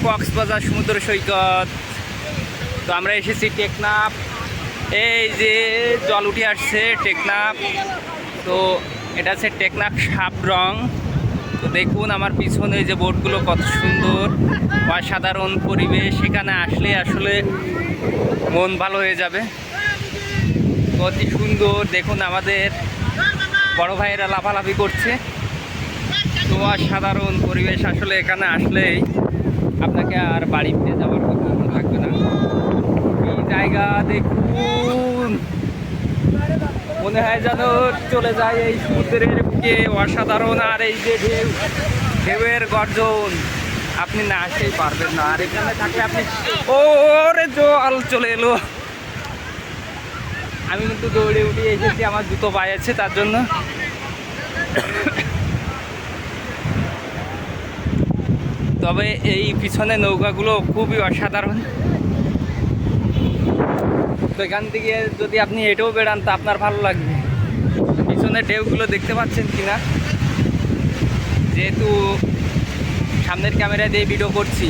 কক্সবাজার সমুদ্র সৈকত। তো আমরা এসেছি টেকনাফ। এই যে জল উঠে আসছে টেকনাফ। তো এটা হচ্ছে টেকনাফ সাবরং। তো দেখুন আমার পিছনে যে বোটগুলো কত সুন্দর, অসাধারণ পরিবেশ। সেখানে আসলে আসলে মন ভালো হয়ে যাবে। অতি সুন্দর। দেখুন আমাদের বড় ভাইয়েরা লাফালাফি করছে। তো অসাধারণ পরিবেশ। আসলে এখানে আসলেই আপনাকে আর বাড়ি ফিরে যাওয়ার কথা লাগবে না। এই জায়গা দেখুন, মনে হয় যেন চলে যায় এই সমুদ্রের বুকে। অসাধারণ। আর এই যে ঢেউ, ঢেউয়ের গর্জন আপনি না আসতেই পারবেন না। আর এখানে থাকলে আপনি ওরে জল চলে এলো। আমি কিন্তু দৌড়ে উঠে এসেছি, আমার জুতো পায়ে আছে তার জন্য। তবে এই পিছনে নৌকাগুলো খুবই অসাধারণ। তো এখান থেকে যদি আপনি হেঁটেও বেড়ান তা আপনার ভালো লাগবে। পিছনে ঢেউগুলো দেখতে পাচ্ছেন কিনা, যেহেতু সামনের ক্যামেরা দিয়ে ভিডিও করছি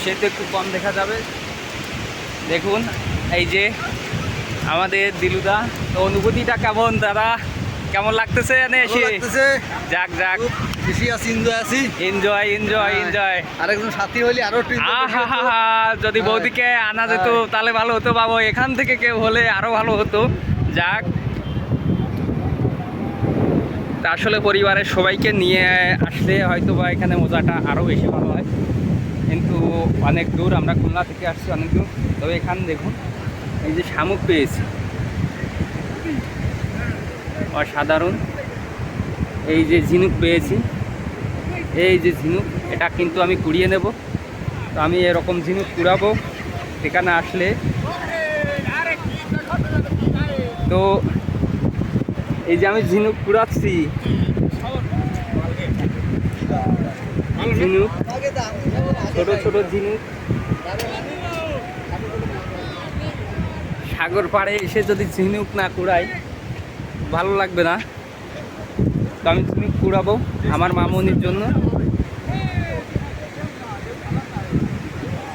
সেহেতু একটু কম দেখা যাবে। দেখুন এই যে আমাদের দিলুদা। তো অনুভূতিটা কেমন দাদা, কেমন লাগতেছে এসে? যাক যাক, খুশি আছি, এনজয় আছি। Enjoy enjoy enjoy. আরেকজন সাথী হলে আরো যদি বৌদিকে আনা যেত তাহলে ভালো হতো বাবু। এখান থেকে কেউ হলে আরো ভালো হতো। যাক, তা আসলে পরিবারের সবাইকে নিয়ে আসলে হয়তো বা এখানে মজাটা আরও বেশি ভালো হয়। কিন্তু অনেক দূর, আমরা খুলনা থেকে আসছি অনেক দূর। তবে এখানে দেখুন এই যে শামুক পেয়েছি, অসাধারণ। এই যে ঝিনুক পেয়েছি, এই যে ঝিনুক, এটা কিন্তু আমি কুড়িয়ে নেব। তো আমি এরকম ঝিনুক কুড়াবো এখানে আসলে। তো এই যে আমি ঝিনুক কুড়াচ্ছি, ঝিনুক, ছোট ছোট ঝিনুক। সাগর পাড়ে এসে যদি ঝিনুক না কুড়াই ভালো লাগবে না। তো আমি ঝিনুক কুড়াবো আমার মামনির জন্য।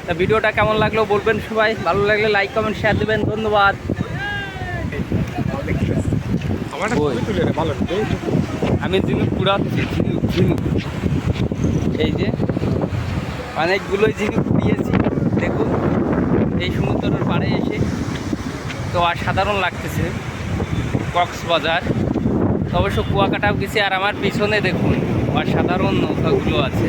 তা ভিডিওটা কেমন লাগলো বলবেন সবাই। ভালো লাগলে লাইক কমেন্ট শেয়ার দেবেন। ধন্যবাদ। আমি ঝিনুক কুড়াচ্ছি, ঝিনুক ঝিনুক। এই যে অনেকগুলোই ঝিনুক কুড়িয়েছি দেখুন এই সমুদ্রের পাড়ে এসে। তো অসাধারণ লাগতেছে কক্সবাজার। তো অবশ্য কুয়াকাটাও গেছি। আর আমার পিছনে দেখুন অসাধারণ নৌকাগুলো আছে।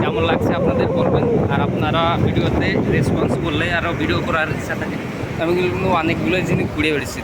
কেমন লাগছে আপনাদের বলবেন। আর আপনারা ভিডিওতে রেসপন্স করলে আরও ভিডিও করার ইচ্ছা থাকে। আমি কিন্তু অনেকগুলোই ঝিনুক কুড়িয়ে বেড়েছি।